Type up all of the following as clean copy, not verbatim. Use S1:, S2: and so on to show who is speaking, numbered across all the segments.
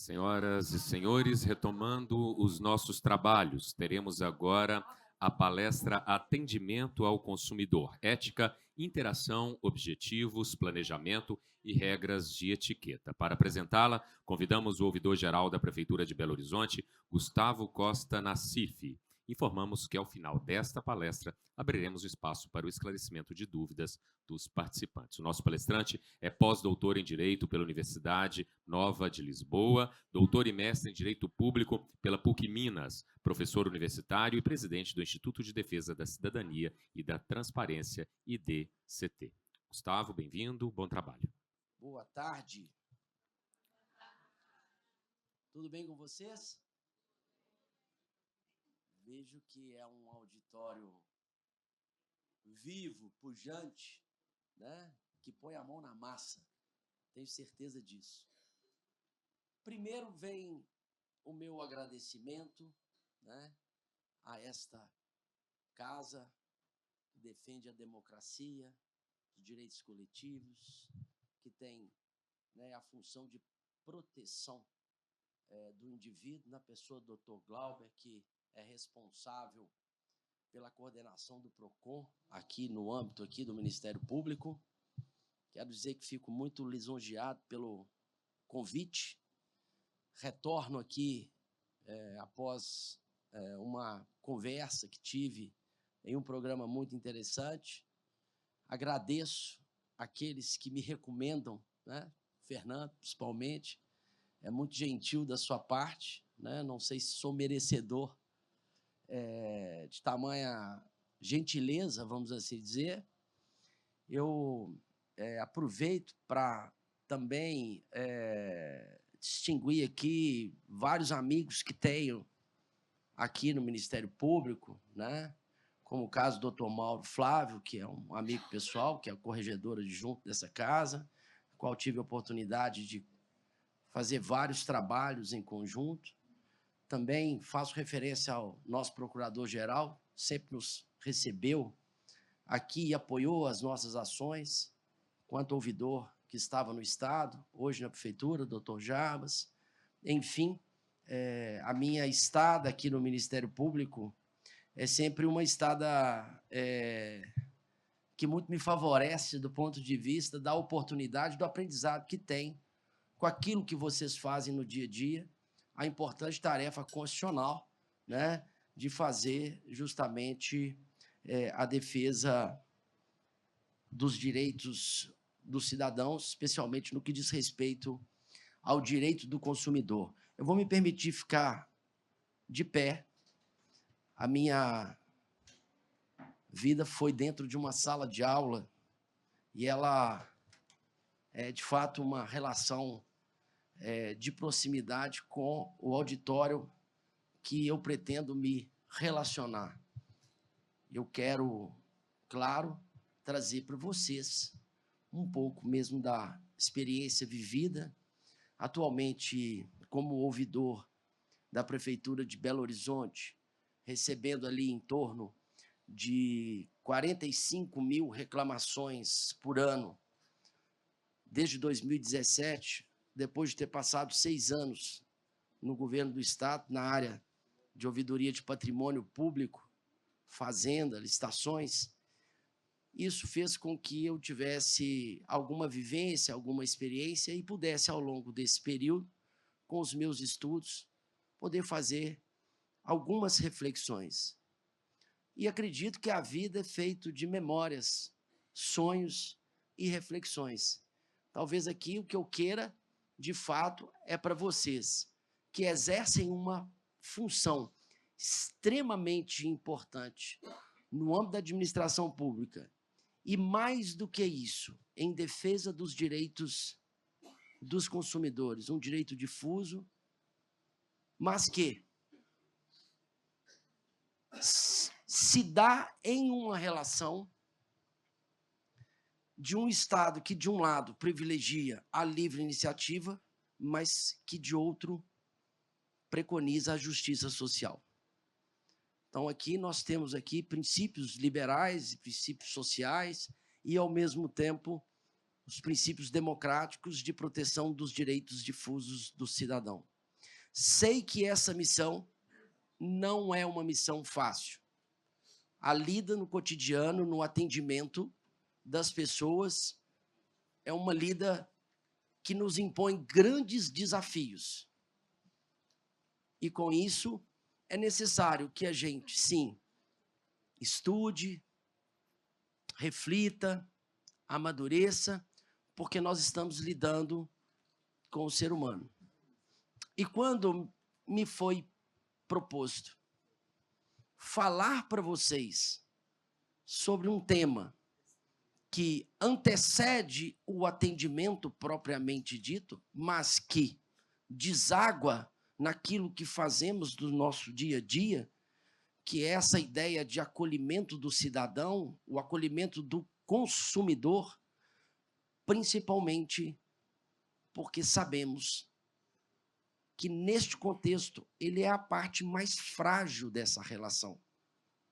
S1: Senhoras e senhores, retomando os nossos trabalhos, teremos agora a palestra Atendimento ao Consumidor: Ética, Interação, Objetivos, Planejamento e Regras de Etiqueta. Para apresentá-la, convidamos o ouvidor-geral da Prefeitura de Belo Horizonte, Gustavo Costa Nassif. Informamos que, ao final desta palestra, abriremos espaço para o esclarecimento de dúvidas dos participantes. O nosso palestrante é pós-doutor em Direito pela Universidade Nova de Lisboa, doutor e mestre em Direito Público pela PUC Minas, professor universitário e presidente do Instituto de Defesa da Cidadania e da Transparência, IDCT. Gustavo, bem-vindo, bom trabalho.
S2: Boa tarde. Tudo bem com vocês? Vejo que é um auditório vivo, pujante, né? Que põe a mão na massa. Tenho certeza disso. Primeiro vem o meu agradecimento, né, a esta casa que defende a democracia, os direitos coletivos, que tem, né, a função de proteção do indivíduo, na pessoa do Dr. Glauber, que é responsável pela coordenação do PROCON, aqui no âmbito aqui do Ministério Público. Quero dizer que fico muito lisonjeado pelo convite. Retorno aqui após uma conversa que tive em um programa muito interessante. Agradeço aqueles que me recomendam, né? Fernando, principalmente, é muito gentil da sua parte, né? Não sei se sou merecedor de tamanha gentileza, vamos assim dizer. Eu aproveito para também distinguir aqui vários amigos que tenho aqui no Ministério Público, né? Como o caso do Dr. Mauro Flávio, que é um amigo pessoal, que é o corregedor adjunto dessa casa, qual tive a oportunidade de fazer vários trabalhos em conjunto. Também faço referência ao nosso procurador-geral, sempre nos recebeu aqui e apoiou as nossas ações, quanto ouvidor que estava no Estado, hoje na Prefeitura, doutor Jarbas. Enfim, a minha estada aqui no Ministério Público é sempre uma estada que muito me favorece do ponto de vista da oportunidade, do aprendizado que tem com aquilo que vocês fazem no dia a dia, a importante tarefa constitucional, né, de fazer justamente a defesa dos direitos dos cidadãos, especialmente no que diz respeito ao direito do consumidor. Eu vou me permitir ficar de pé. A minha vida foi dentro de uma sala de aula e ela é, de fato, uma relação de proximidade com o auditório que eu pretendo me relacionar. Eu quero, claro, trazer para vocês um pouco mesmo da experiência vivida, atualmente como ouvidor da Prefeitura de Belo Horizonte, recebendo ali em torno de 45 mil reclamações por ano, desde 2017, depois de ter passado 6 anos no governo do Estado, na área de ouvidoria de patrimônio público, fazenda, licitações. Isso fez com que eu tivesse alguma vivência, alguma experiência e pudesse, ao longo desse período, com os meus estudos, poder fazer algumas reflexões. E acredito que a vida é feita de memórias, sonhos e reflexões. Talvez aqui o que eu queira, de fato, é para vocês, que exercem uma função extremamente importante no âmbito da administração pública, e mais do que isso, em defesa dos direitos dos consumidores, um direito difuso, mas que se dá em uma relação de um Estado que, de um lado, privilegia a livre iniciativa, mas que, de outro, preconiza a justiça social. Então, aqui nós temos aqui princípios liberais e princípios sociais e, ao mesmo tempo, os princípios democráticos de proteção dos direitos difusos do cidadão. Sei que essa missão não é uma missão fácil. A lida no cotidiano, no atendimento das pessoas, é uma lida que nos impõe grandes desafios. E com isso, é necessário que a gente, sim, estude, reflita, amadureça, porque nós estamos lidando com o ser humano. E quando me foi proposto falar para vocês sobre um tema que antecede o atendimento propriamente dito, mas que deságua naquilo que fazemos do nosso dia a dia, que é essa ideia de acolhimento do cidadão, o acolhimento do consumidor, principalmente porque sabemos que, neste contexto, ele é a parte mais frágil dessa relação.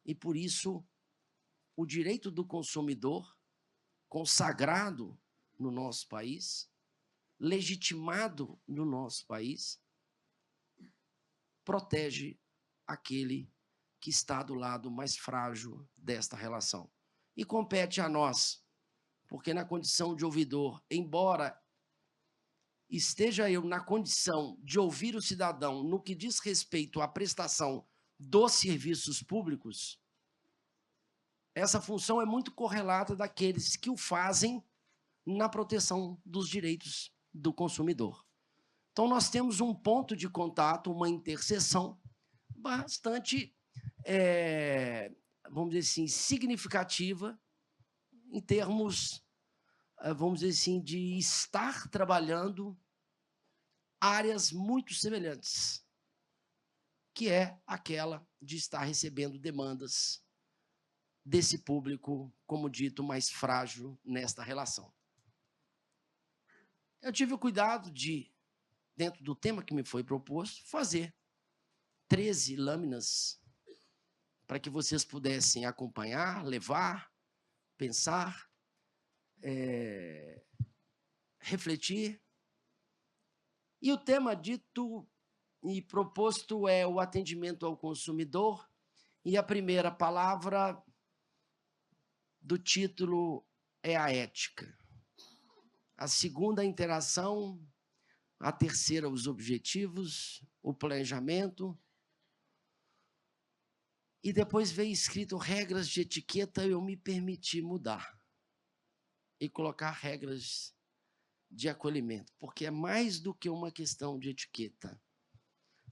S2: E, por isso, o direito do consumidor, consagrado no nosso país, legitimado no nosso país, protege aquele que está do lado mais frágil desta relação. E compete a nós, porque na condição de ouvidor, embora esteja eu na condição de ouvir o cidadão no que diz respeito à prestação dos serviços públicos, essa função é muito correlata daqueles que o fazem na proteção dos direitos do consumidor. Então, nós temos um ponto de contato, uma interseção bastante, vamos dizer assim, significativa em termos, vamos dizer assim, de estar trabalhando áreas muito semelhantes, que é aquela de estar recebendo demandas desse público, como dito, mais frágil nesta relação. Eu tive o cuidado de, dentro do tema que me foi proposto, fazer 13 lâminas para que vocês pudessem acompanhar, levar, pensar, refletir. E o tema dito e proposto é o atendimento ao consumidor, e a primeira palavra do título é a ética. A segunda, a interação. A terceira, os objetivos, o planejamento. E depois veio escrito regras de etiqueta, eu me permiti mudar e colocar regras de acolhimento, porque é mais do que uma questão de etiqueta.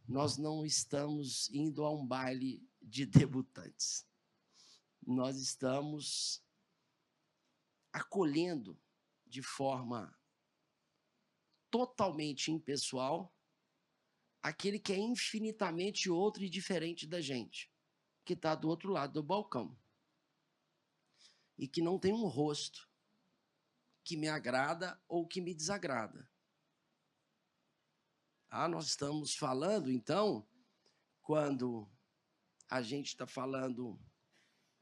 S2: Nós não estamos indo a um baile de debutantes. Nós estamos acolhendo de forma totalmente impessoal aquele que é infinitamente outro e diferente da gente, que está do outro lado do balcão e que não tem um rosto que me agrada ou que me desagrada. Nós estamos falando, então, quando a gente está falando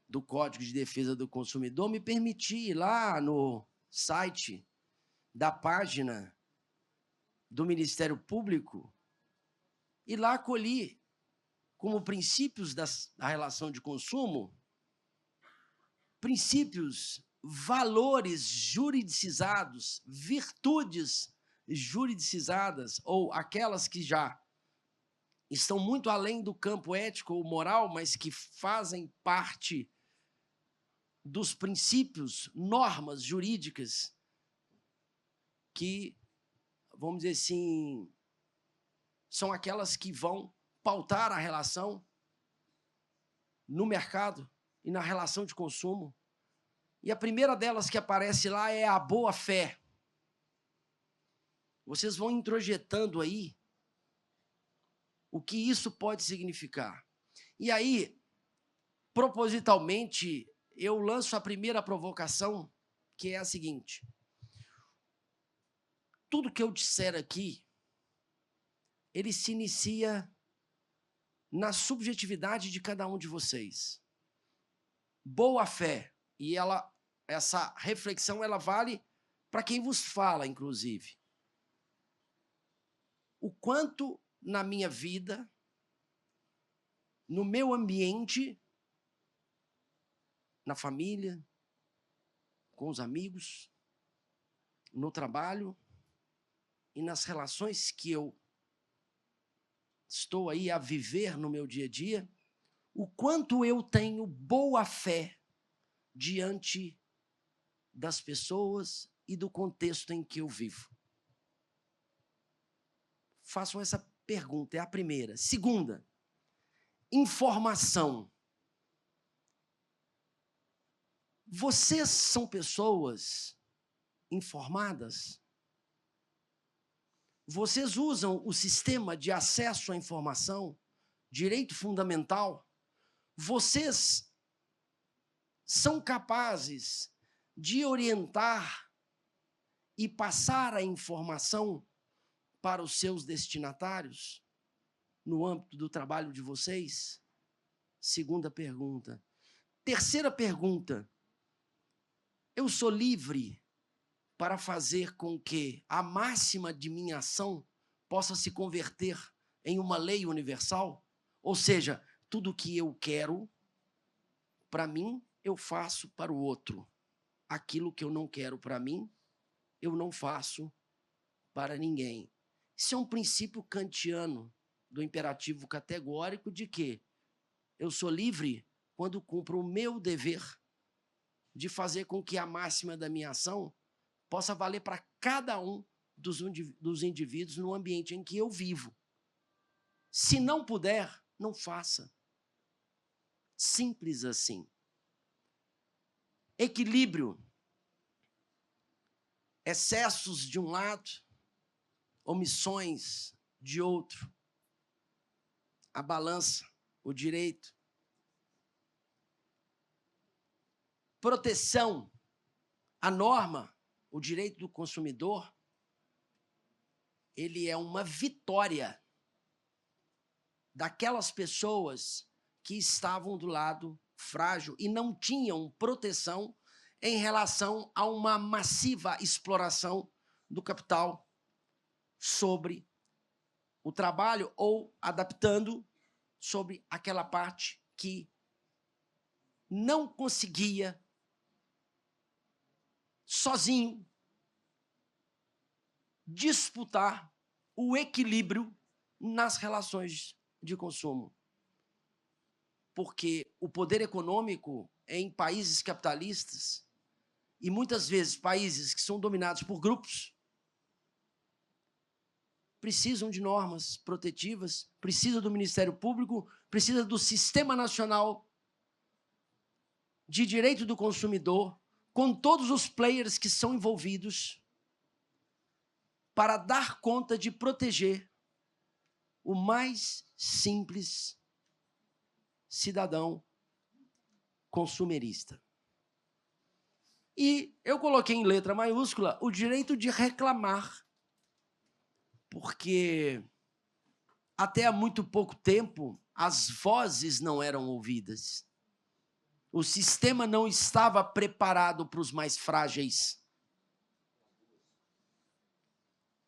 S2: do Código de Defesa do Consumidor, me permitir ir lá no site da página do Ministério Público e lá acolhi como princípios da relação de consumo, princípios, valores juridicizados, virtudes juridicizadas, ou aquelas que já estão muito além do campo ético ou moral, mas que fazem parte dos princípios, normas jurídicas que, vamos dizer assim, são aquelas que vão pautar a relação no mercado e na relação de consumo. E a primeira delas que aparece lá é a boa-fé. Vocês vão introjetando aí o que isso pode significar. E aí, propositalmente, eu lanço a primeira provocação, que é a seguinte: tudo que eu disser aqui, ele se inicia na subjetividade de cada um de vocês. Boa-fé, e essa reflexão ela vale para quem vos fala, inclusive. O quanto na minha vida, no meu ambiente, na família, com os amigos, no trabalho e nas relações que eu estou aí a viver no meu dia a dia, o quanto eu tenho boa fé diante das pessoas e do contexto em que eu vivo. Façam essa pergunta, é a primeira. Segunda, informação. Vocês são pessoas informadas? Vocês usam o sistema de acesso à informação, direito fundamental? Vocês são capazes de orientar e passar a informação para os seus destinatários no âmbito do trabalho de vocês? Segunda pergunta. Terceira pergunta. Eu sou livre para fazer com que a máxima de minha ação possa se converter em uma lei universal? Ou seja, tudo que eu quero para mim, eu faço para o outro. Aquilo que eu não quero para mim, eu não faço para ninguém. Isso é um princípio kantiano do imperativo categórico de que eu sou livre quando cumpro o meu dever de fazer com que a máxima da minha ação possa valer para cada um dos indivíduos no ambiente em que eu vivo. Se não puder, não faça. Simples assim. Equilíbrio. Excessos de um lado, omissões de outro. A balança, o direito. Proteção, a norma, o direito do consumidor, ele é uma vitória daquelas pessoas que estavam do lado frágil e não tinham proteção em relação a uma massiva exploração do capital sobre o trabalho ou adaptando sobre aquela parte que não conseguia sozinho disputar o equilíbrio nas relações de consumo. Porque o poder econômico em países capitalistas e muitas vezes países que são dominados por grupos precisam de normas protetivas, precisa do Ministério Público, precisa do Sistema Nacional de Direito do Consumidor, com todos os players que são envolvidos para dar conta de proteger o mais simples cidadão consumerista. E eu coloquei em letra maiúscula o direito de reclamar, porque até há muito pouco tempo as vozes não eram ouvidas. O sistema não estava preparado para os mais frágeis.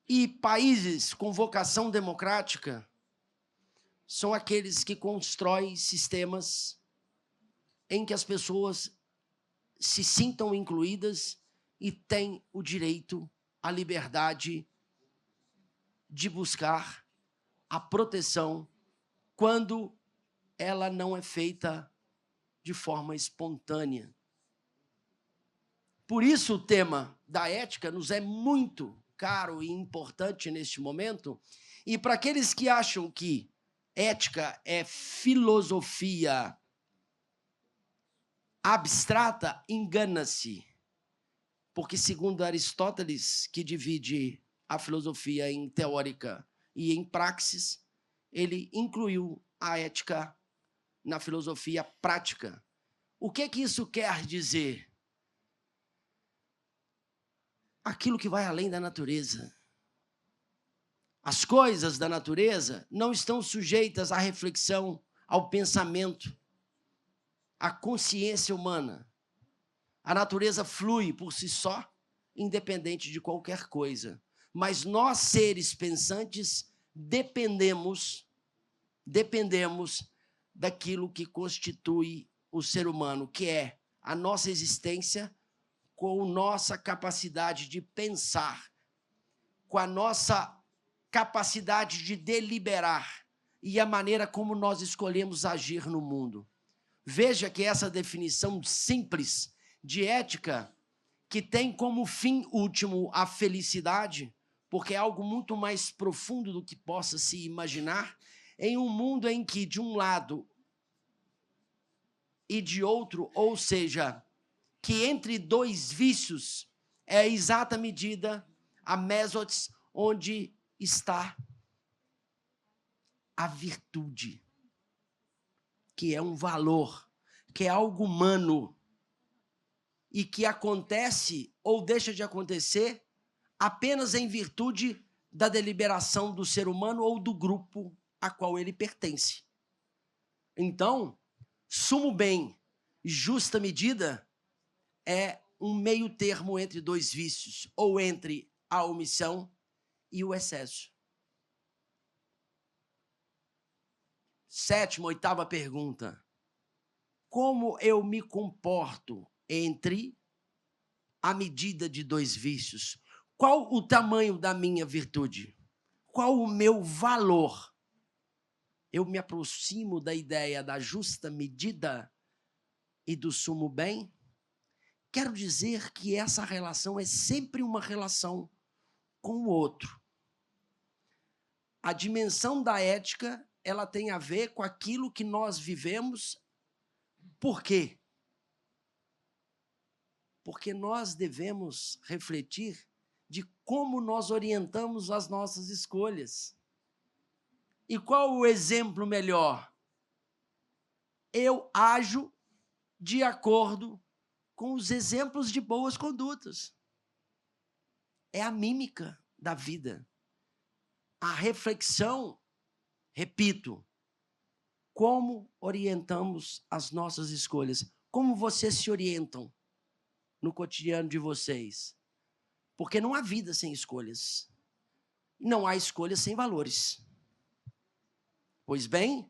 S2: E países com vocação democrática são aqueles que constroem sistemas em que as pessoas se sintam incluídas e têm o direito à liberdade de buscar a proteção quando ela não é feita de forma espontânea. Por isso o tema da ética nos é muito caro e importante neste momento, e para aqueles que acham que ética é filosofia abstrata, engana-se, porque segundo Aristóteles, que divide a filosofia em teórica e em praxis, ele incluiu a ética na filosofia prática. O que é que isso quer dizer? Aquilo que vai além da natureza. As coisas da natureza não estão sujeitas à reflexão, ao pensamento, à consciência humana. A natureza flui por si só, independente de qualquer coisa. Mas nós, seres pensantes, dependemos daquilo que constitui o ser humano, que é a nossa existência, com a nossa capacidade de pensar, com a nossa capacidade de deliberar e a maneira como nós escolhemos agir no mundo. Veja que essa definição simples de ética, que tem como fim último a felicidade, porque é algo muito mais profundo do que possa se imaginar, em um mundo em que, de um lado e de outro, ou seja, que entre dois vícios é a exata medida, a mesotes, onde está a virtude, que é um valor, que é algo humano e que acontece ou deixa de acontecer apenas em virtude da deliberação do ser humano ou do grupo a qual ele pertence. Então, sumo bem e justa medida é um meio termo entre dois vícios, ou entre a omissão e o excesso. 7ª, 8ª pergunta. Como eu me comporto entre a medida de dois vícios? Qual o tamanho da minha virtude? Qual o meu valor? Eu me aproximo da ideia da justa medida e do sumo bem? Quero dizer que essa relação é sempre uma relação com o outro. A dimensão da ética, ela tem a ver com aquilo que nós vivemos. Por quê? Porque nós devemos refletir de como nós orientamos as nossas escolhas. E qual o exemplo melhor? Eu ajo de acordo com os exemplos de boas condutas. É a mímica da vida. A reflexão, repito, como orientamos as nossas escolhas? Como vocês se orientam no cotidiano de vocês? Porque não há vida sem escolhas. Não há escolhas sem valores. Pois bem,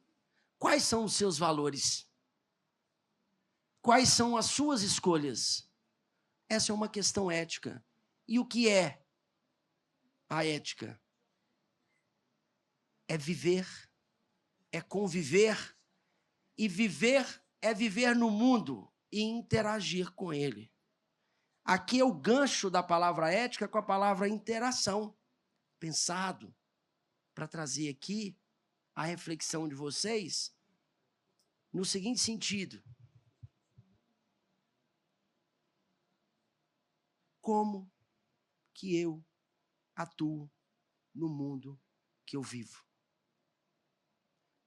S2: quais são os seus valores? Quais são as suas escolhas? Essa é uma questão ética. E o que é a ética? É viver, é conviver, e viver é viver no mundo e interagir com ele. Aqui é o gancho da palavra ética com a palavra interação, pensado para trazer aqui a reflexão de vocês no seguinte sentido: como que eu atuo no mundo que eu vivo?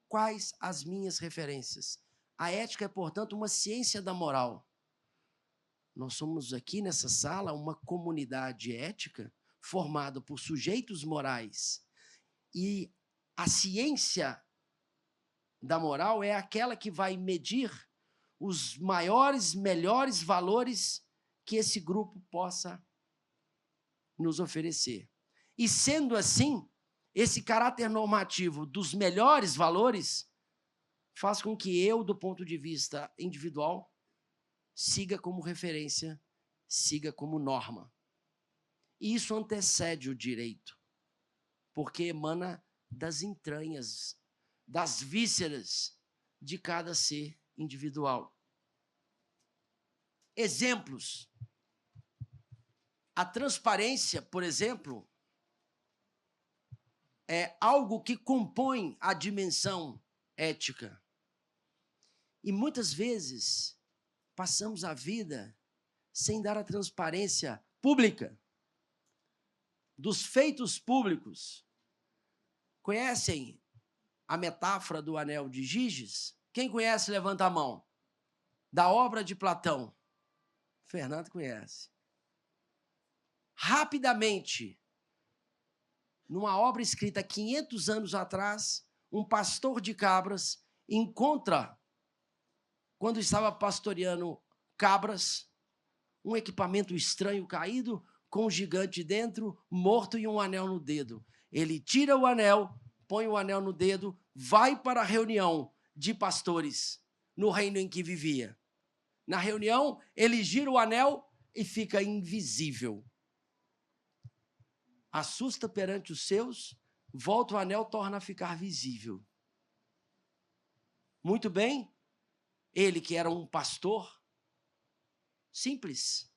S2: Quais as minhas referências? A ética é, portanto, uma ciência da moral. Nós somos aqui nessa sala uma comunidade ética formada por sujeitos morais. E a ciência da moral é aquela que vai medir os maiores, melhores valores que esse grupo possa nos oferecer. E sendo assim, esse caráter normativo dos melhores valores faz com que eu, do ponto de vista individual, siga como referência, siga como norma. E isso antecede o direito, porque emana das entranhas, das vísceras de cada ser individual. Exemplos. A transparência, por exemplo, é algo que compõe a dimensão ética. E muitas vezes passamos a vida sem dar a transparência pública dos feitos públicos. Conhecem a metáfora do anel de Giges? Quem conhece, levanta a mão. Da obra de Platão. Fernando conhece. Rapidamente, numa obra escrita 500 anos atrás, um pastor de cabras encontra, quando estava pastoreando cabras, um equipamento estranho caído, com um gigante dentro, morto e um anel no dedo. Ele tira o anel, põe o anel no dedo, vai para a reunião de pastores no reino em que vivia. Na reunião, ele gira o anel e fica invisível. Assusta perante os seus, volta o anel, torna a ficar visível. Muito bem, ele que era um pastor simples,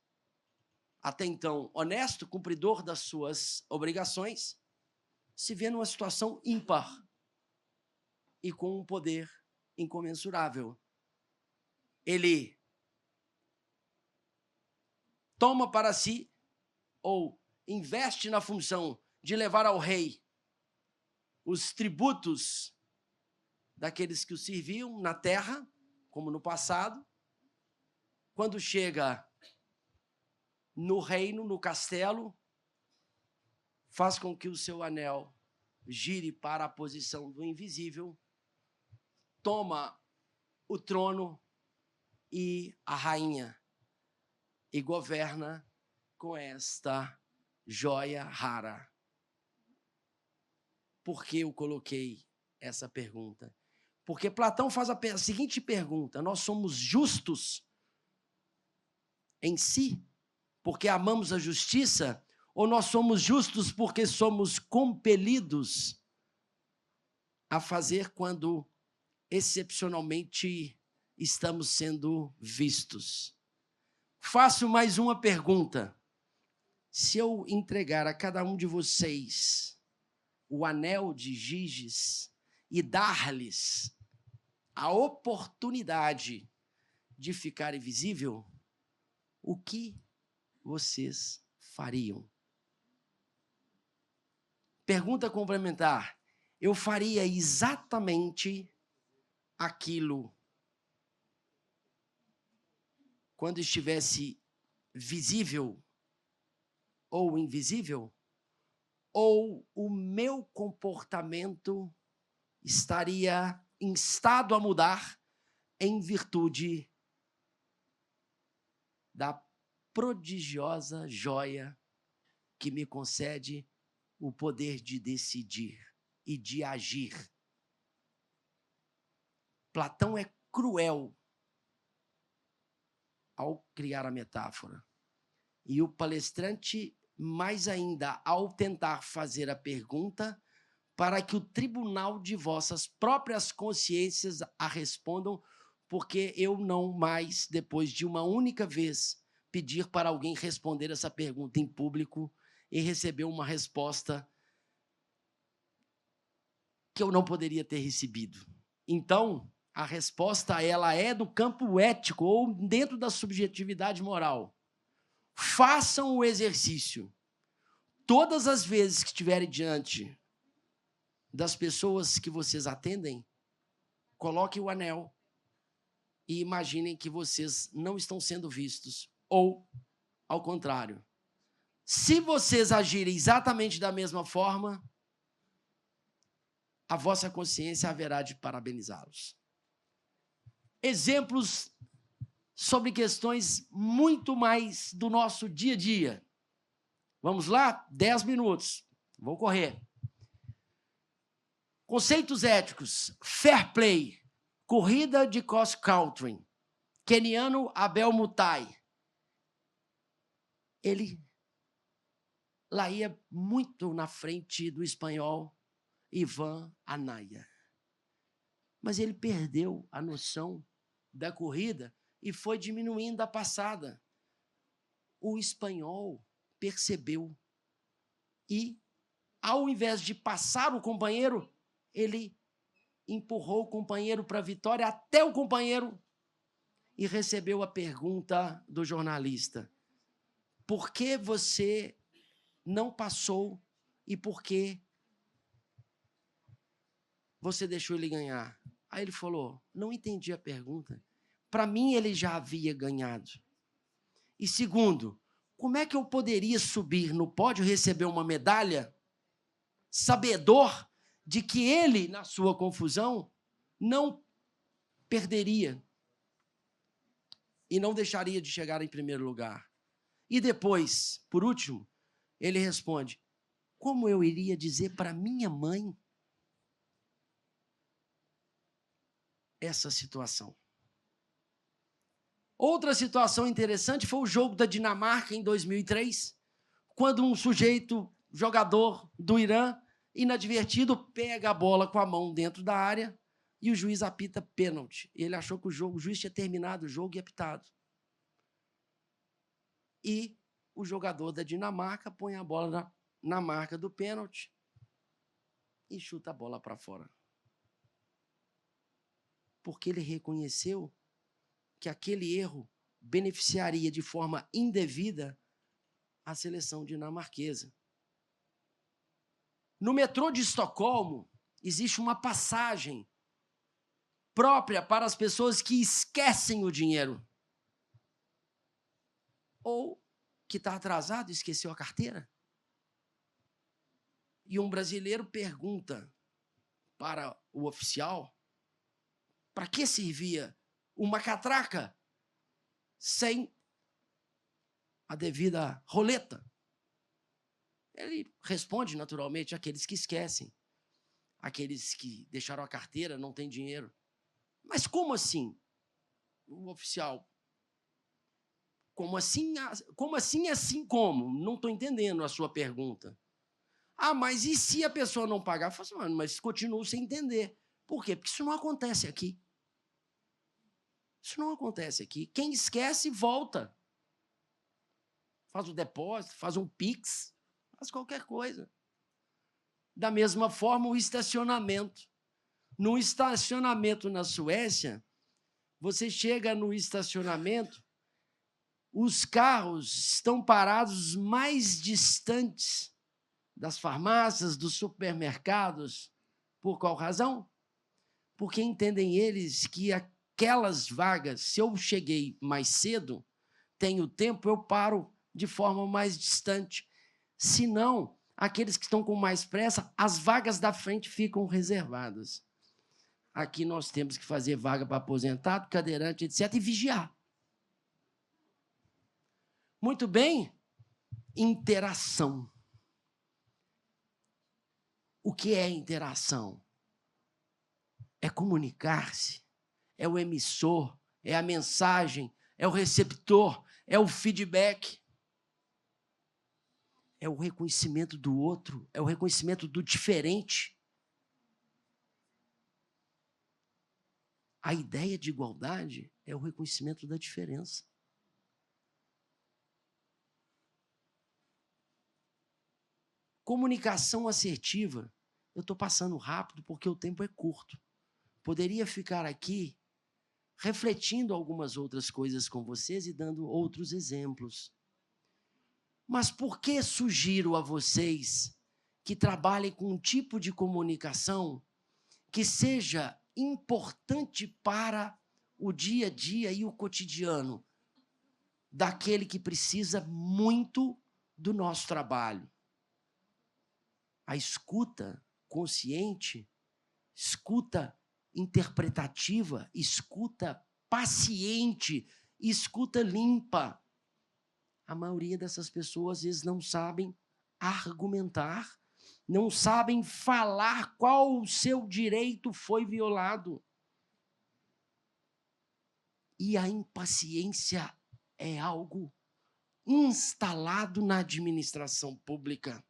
S2: até então honesto, cumpridor das suas obrigações, se vê numa situação ímpar e com um poder incomensurável. Ele toma para si, ou investe na função de levar ao rei os tributos daqueles que o serviam na terra, como no passado. Quando chega no reino, no castelo, faz com que o seu anel gire para a posição do invisível, toma o trono e a rainha, e governa com esta joia rara. Por que eu coloquei essa pergunta? Porque Platão faz a seguinte pergunta: nós somos justos em si, porque amamos a justiça, ou nós somos justos porque somos compelidos a fazer quando excepcionalmente estamos sendo vistos? Faço mais uma pergunta. Se eu entregar a cada um de vocês o anel de Giges e dar-lhes a oportunidade de ficar invisível, o que vocês fariam? Pergunta complementar. Eu faria exatamente aquilo quando estivesse visível ou invisível? Ou o meu comportamento estaria instado a mudar em virtude da prodigiosa joia que me concede o poder de decidir e de agir? Platão é cruel ao criar a metáfora. E o palestrante, mais ainda, ao tentar fazer a pergunta, para que o tribunal de vossas próprias consciências a respondam, porque eu não mais, depois de uma única vez, pedir para alguém responder essa pergunta em público e receber uma resposta que eu não poderia ter recebido. Então, a resposta ela é do campo ético ou dentro da subjetividade moral. Façam o exercício. Todas as vezes que estiverem diante das pessoas que vocês atendem, coloquem o anel e imaginem que vocês não estão sendo vistos. Ou, ao contrário, se vocês agirem exatamente da mesma forma, a vossa consciência haverá de parabenizá-los. Exemplos sobre questões muito mais do nosso dia a dia. Vamos lá? 10 minutos. Vou correr. Conceitos éticos. Fair play. Corrida de cross country. Queniano Abel Mutai. Ele lá ia muito na frente do espanhol Ivan Anaya. Mas ele perdeu a noção da corrida e foi diminuindo a passada. O espanhol percebeu e, ao invés de passar o companheiro, ele empurrou o companheiro para a vitória até o companheiro e recebeu a pergunta do jornalista: por que você não passou e por que você deixou ele ganhar? Aí ele falou: não entendi a pergunta. Para mim, ele já havia ganhado. E segundo, como é que eu poderia subir no pódio e receber uma medalha, sabedor de que ele, na sua confusão, não perderia e não deixaria de chegar em primeiro lugar? E depois, por último, ele responde: como eu iria dizer para minha mãe essa situação. Outra situação interessante foi o jogo da Dinamarca em 2003, quando um sujeito, jogador do Irã, inadvertido, pega a bola com a mão dentro da área e o juiz apita pênalti. Ele achou que o juiz tinha terminado o jogo e apitado. E o jogador da Dinamarca põe a bola na marca do pênalti e chuta a bola para fora. Porque ele reconheceu que aquele erro beneficiaria de forma indevida a seleção dinamarquesa. No metrô de Estocolmo, existe uma passagem própria para as pessoas que esquecem o dinheiro. Ou que está atrasado e esqueceu a carteira. E um brasileiro pergunta para o oficial para que servia uma catraca sem a devida roleta. Ele responde naturalmente àqueles que esquecem, aqueles que deixaram a carteira, não têm dinheiro. Mas como assim? O oficial, como assim? Como assim, assim como? Não estou entendendo a sua pergunta. Ah, mas e se a pessoa não pagar? Eu falo assim, mano, mas continuo sem entender. Por quê? Porque isso não acontece aqui. Isso não acontece aqui. Quem esquece, volta. Faz o depósito, faz um Pix, faz qualquer coisa. Da mesma forma, o estacionamento. No estacionamento na Suécia, você chega no estacionamento, os carros estão parados mais distantes das farmácias, dos supermercados. Por qual razão? Porque entendem eles que aquelas vagas, se eu cheguei mais cedo, tenho tempo, eu paro de forma mais distante. Se não, aqueles que estão com mais pressa, as vagas da frente ficam reservadas. Aqui nós temos que fazer vaga para aposentado, cadeirante, etc., e vigiar. Muito bem, interação. O que é interação? É comunicar-se, é o emissor, é a mensagem, é o receptor, é o feedback. É o reconhecimento do outro, é o reconhecimento do diferente. A ideia de igualdade é o reconhecimento da diferença. Comunicação assertiva. Eu estou passando rápido porque o tempo é curto. Poderia ficar aqui refletindo algumas outras coisas com vocês e dando outros exemplos. Mas por que sugiro a vocês que trabalhem com um tipo de comunicação que seja importante para o dia a dia e o cotidiano daquele que precisa muito do nosso trabalho? A escuta consciente, escuta interpretativa, escuta paciente, escuta limpa. A maioria dessas pessoas, às vezes, não sabem argumentar, não sabem falar qual o seu direito foi violado. E a impaciência é algo instalado na administração pública.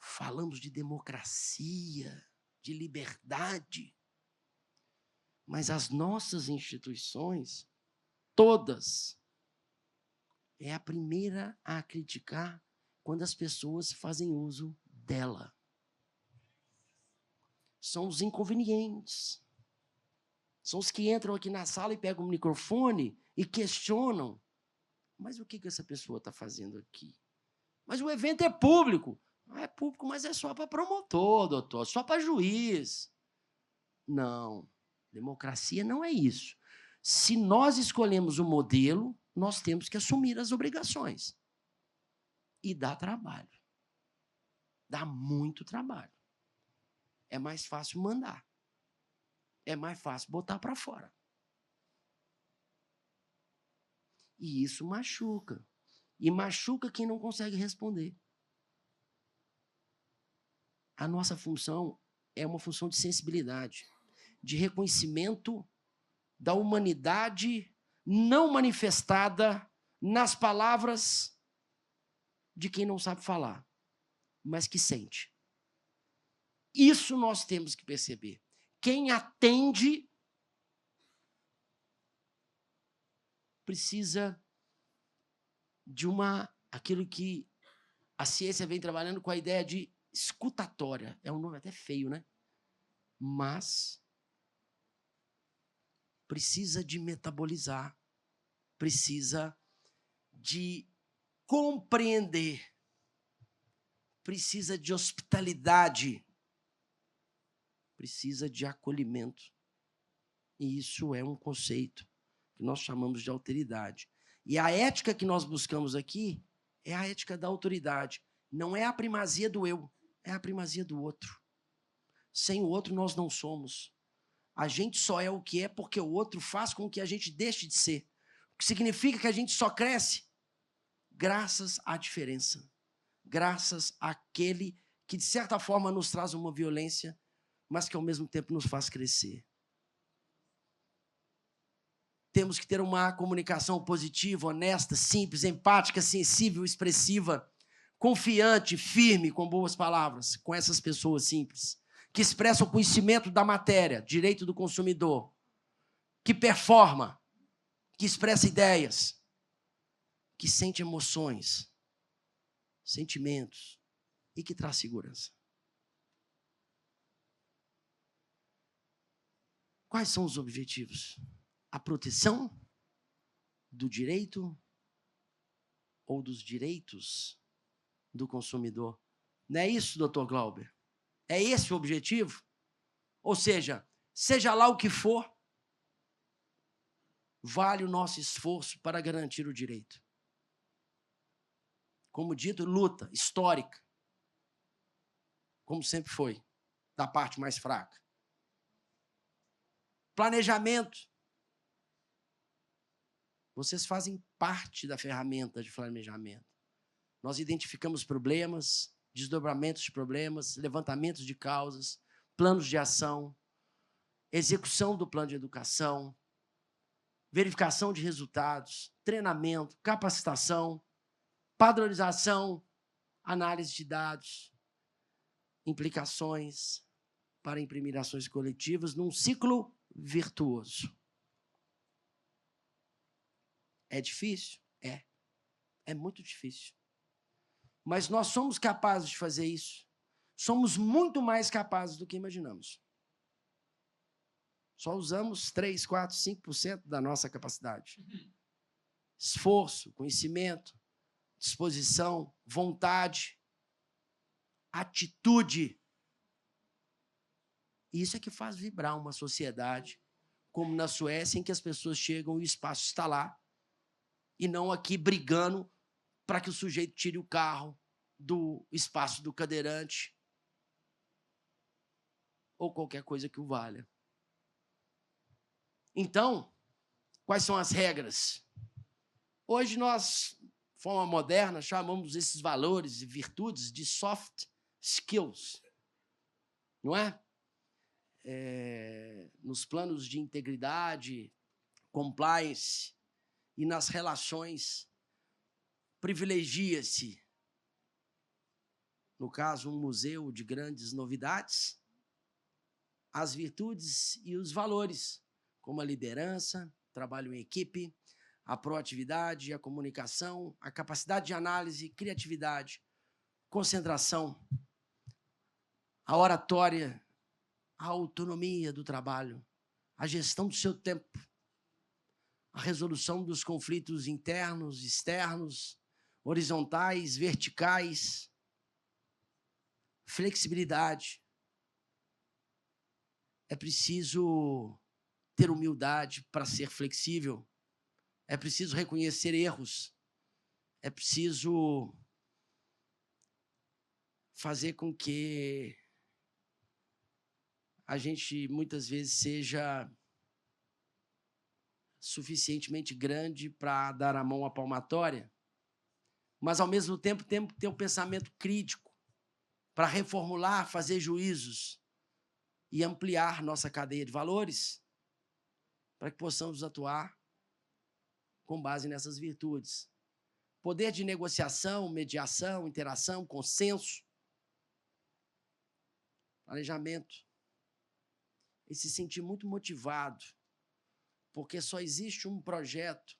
S2: Falamos de democracia, de liberdade, mas as nossas instituições, todas, é a primeira a criticar quando as pessoas fazem uso dela. São os inconvenientes. São os que entram aqui na sala e pegam o microfone e questionam. Mas o que essa pessoa está fazendo aqui? Mas o evento é público. É público, mas é só para promotor, doutor, só para juiz. Não, democracia não é isso. Se nós escolhemos o modelo, nós temos que assumir as obrigações. E dá trabalho. Dá muito trabalho. É mais fácil mandar. É mais fácil botar para fora. E isso machuca. E machuca quem não consegue responder. A nossa função é uma função de sensibilidade, de reconhecimento da humanidade não manifestada nas palavras de quem não sabe falar, mas que sente. Isso nós temos que perceber. Quem atende precisa de aquilo que a ciência vem trabalhando com a ideia de escutatória. É um nome até feio, né? Mas precisa de metabolizar, precisa de compreender, precisa de hospitalidade, precisa de acolhimento. E isso é um conceito que nós chamamos de alteridade. E a ética que nós buscamos aqui é a ética da autoridade. Não é a primazia do eu, é a primazia do outro. Sem o outro, nós não somos. A gente só é o que é porque o outro faz com que a gente deixe de ser. O que significa que a gente só cresce graças à diferença. Graças àquele que, de certa forma, nos traz uma violência, mas que, ao mesmo tempo, nos faz crescer. Temos que ter uma comunicação positiva, honesta, simples, empática, sensível, expressiva, confiante, firme, com boas palavras, com essas pessoas simples, que expressam o conhecimento da matéria, direito do consumidor, que performa, que expressa ideias, que sente emoções, sentimentos e que traz segurança. Quais são os objetivos? A proteção do direito ou dos direitos do consumidor. Não é isso, doutor Glauber? É esse o objetivo? Ou seja lá o que for, vale o nosso esforço para garantir o direito. Como dito, luta histórica, como sempre foi, da parte mais fraca. Planejamento. Vocês fazem parte da ferramenta de planejamento. Nós identificamos problemas, desdobramentos de problemas, levantamentos de causas, planos de ação, execução do plano de educação, verificação de resultados, treinamento, capacitação, padronização, análise de dados, implicações para imprimir ações coletivas num ciclo virtuoso. É difícil? É. É muito difícil. Mas nós somos capazes de fazer isso. Somos muito mais capazes do que imaginamos. Só usamos 3, 4, 5% da nossa capacidade. Esforço, conhecimento, disposição, vontade, atitude. Isso é que faz vibrar uma sociedade, como na Suécia, em que as pessoas chegam e o espaço está lá, e não aqui brigando para que o sujeito tire o carro do espaço do cadeirante ou qualquer coisa que o valha. Então, quais são as regras? Hoje nós, de forma moderna, chamamos esses valores e virtudes de soft skills, não é? Nos planos de integridade, compliance e nas relações, privilegia-se, no caso, um museu de grandes novidades, as virtudes e os valores, como a liderança, trabalho em equipe, a proatividade, a comunicação, a capacidade de análise, criatividade, concentração, a oratória, a autonomia do trabalho, a gestão do seu tempo, a resolução dos conflitos internos, externos, horizontais, verticais, flexibilidade. É preciso ter humildade para ser flexível. É preciso reconhecer erros. É preciso fazer com que a gente, muitas vezes, seja suficientemente grande para dar a mão à palmatória, mas, ao mesmo tempo, temos que ter um pensamento crítico para reformular, fazer juízos, e ampliar nossa cadeia de valores para que possamos atuar com base nessas virtudes. Poder de negociação, mediação, interação, consenso, planejamento. E se sentir muito motivado, porque só existe um projeto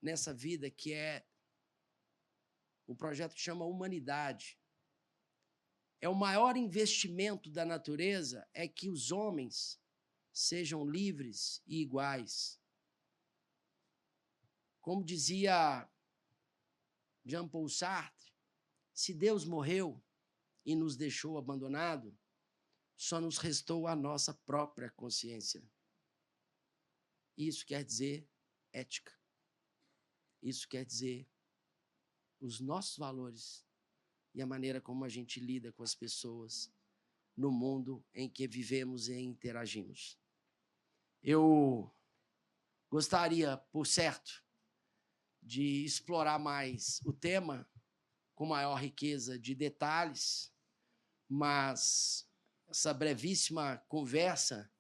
S2: nessa vida que é o projeto que chama humanidade. É o maior investimento da natureza é que os homens sejam livres e iguais. Como dizia Jean-Paul Sartre, se Deus morreu e nos deixou abandonado, só nos restou a nossa própria consciência. Isso quer dizer ética. Isso quer dizer os nossos valores e a maneira como a gente lida com as pessoas no mundo em que vivemos e interagimos. Eu gostaria, por certo, de explorar mais o tema com maior riqueza de detalhes, mas essa brevíssima conversa,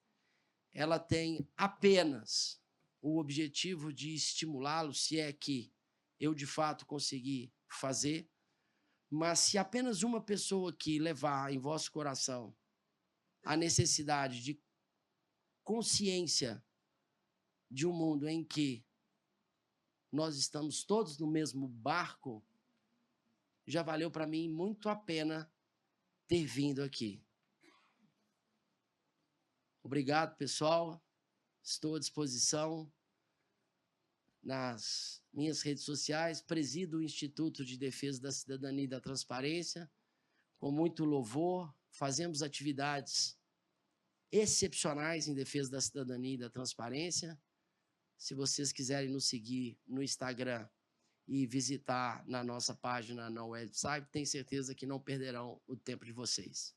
S2: ela tem apenas o objetivo de estimulá-lo, se é que eu, de fato, conseguir fazer, mas se apenas uma pessoa aqui levar em vosso coração a necessidade de consciência de um mundo em que nós estamos todos no mesmo barco, já valeu para mim muito a pena ter vindo aqui. Obrigado, pessoal. Estou à disposição nas minhas redes sociais. Presido o Instituto de Defesa da Cidadania e da Transparência, com muito louvor. Fazemos atividades excepcionais em defesa da cidadania e da transparência. Se vocês quiserem nos seguir no Instagram e visitar na nossa página no website, tenho certeza que não perderão o tempo de vocês.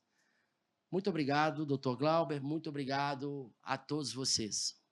S2: Muito obrigado, Dr. Glauber, muito obrigado a todos vocês.